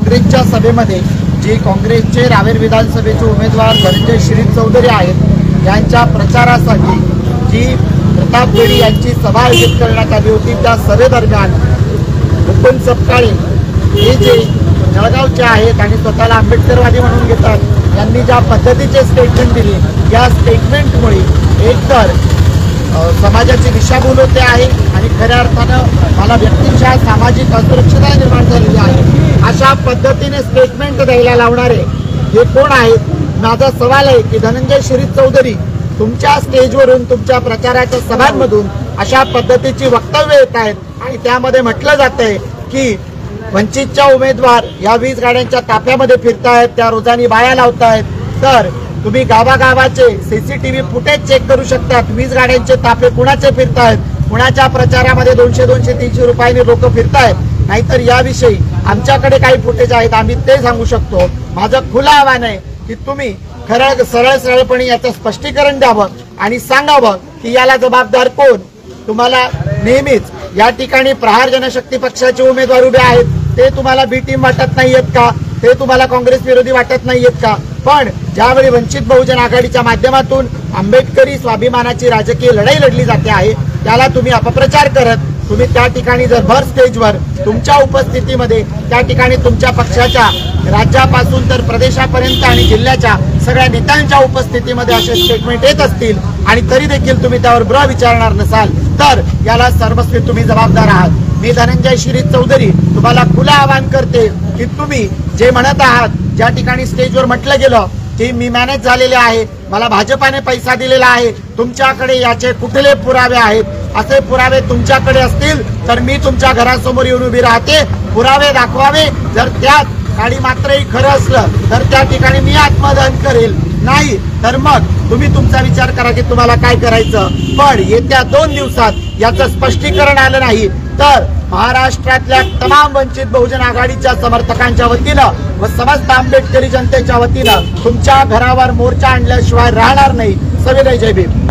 काँग्रेसच्या सभेमध्ये जी काँग्रेसचे रावेर विधानसभेचे उमेदवार धनंजय शिरीष चौधरी आहेत यांच्या प्रचारासाठी जी प्रताप बेडी यांची सभा आयोजित करण्यात आली होती, त्या सभेदरम्यान मुकुंद सपकाळे हे जे जळगावचे आहेत आणि स्वतःला आंबेडकरवादी म्हणून घेतात, यांनी ज्या पद्धतीचे स्टेटमेंट दिली, या स्टेटमेंटमुळे एकतर समाजाची दिशाभूल होते आहे आणि खऱ्या अर्थानं मला व्यक्तींच्या सामाजिक असुरक्षता निर्माण झालेली आहे। अशा पद्धतीने स्टेटमेंट द्यायला लावणारे हे कोण आहेत? माझा सवाल आहे की धनंजय शिरीष चौधरी तुमच्या स्टेजवरून तुमच्या प्रचाराच्या सभांमधून अशा पद्धतीची वक्तव्य येत आहेत आणि त्यामध्ये म्हटलं जात आहे की वंचितच्या उमेदवार या 20 गाड्यांच्या ताफ्यामध्ये फिरतायत, त्या रोजानी बाया लावतायत। तर तुम्ही गावागावाचे सीसीटीव्ही फुटेज चेक करू शकतात, 20 गाड्यांचे ताफे कुणाचे फिरतायत, कुणाच्या प्रचारामध्ये 200-200-300 रुपयांनी लोक फिरतायत, नाहीतर याविषयी आमच्याकडे काही फुटेज आहेत, आम्ही ते सांगू शकतो। माझं खुलं आव्हान आहे की तुम्ही खरं सरळपणे याचं स्पष्टीकरण द्यावं आणि सांगावं की याला जबाबदार कोण। तुम्हाला नेहमीच या ठिकाणी प्रहार जनशक्ती पक्षाचे उमेदवार उभे आहेत, ते तुम्हाला बी टीम वाटत नाहीयेत का? ते तुम्हाला काँग्रेस विरोधी वाटत नाहीयेत का? पण ज्यावेळी वंचित बहुजन आघाडीच्या माध्यमातून आंबेडकरी स्वाभिमानाची राजकीय लढाई लढली जाते आहे, त्याला तुम्ही अपप्रचार करत तुम्ही त्या ठिकाणी जर भर स्टेजवर तुमच्या उपस्थितीमध्ये त्या ठिकाणी तुमच्या पक्षाच्या राज्यापासून तर प्रदेशापर्यंत आणि जिल्ह्याच्या सगळ्या नेत्यांच्या उपस्थितीमध्ये असे स्टेटमेंट येत असतील आणि तरी देखील तुम्ही त्यावर ब्र विचारणार नसाल, तर याला सर्वस्वी तुम्ही जबाबदार आहात। मी धनंजय शिरीष चौधरी तुम्हाला खुलं आवाहन करते की तुम्ही जे म्हणत आहात, ज्या ठिकाणी स्टेजवर म्हटलं गेलं की मी मॅनेज झालेले आहे, मला भाजपाने पैसा दिलेला आहे, तुमच्याकडे याचे कुठले पुरावे आहेत? असे पुरावे तुमच्याकडे असतील तर मी तुमच्या घरासमोर येऊन उभी राहते, पुरावे दाखवावे। जर त्यात आणि मात्रही खरं असलं तर त्या ठिकाणी मी आत्मदहन करेल, नाही तर मग तुम्ही तुमचा विचार करा की तुम्हाला काय करायचं। पण येत्या 2 दिवसात याचं स्पष्टीकरण आलं नाही तर महाराष्ट्रातल्या तमाम वंचित बहुजन आघाडीच्या समर्थकांच्या वतीनं व समस्त आंबेडकरी जनतेच्या वतीनं तुमच्या घरावर मोर्चा आणल्याशिवाय राहणार नाही। सविनय जय भीम।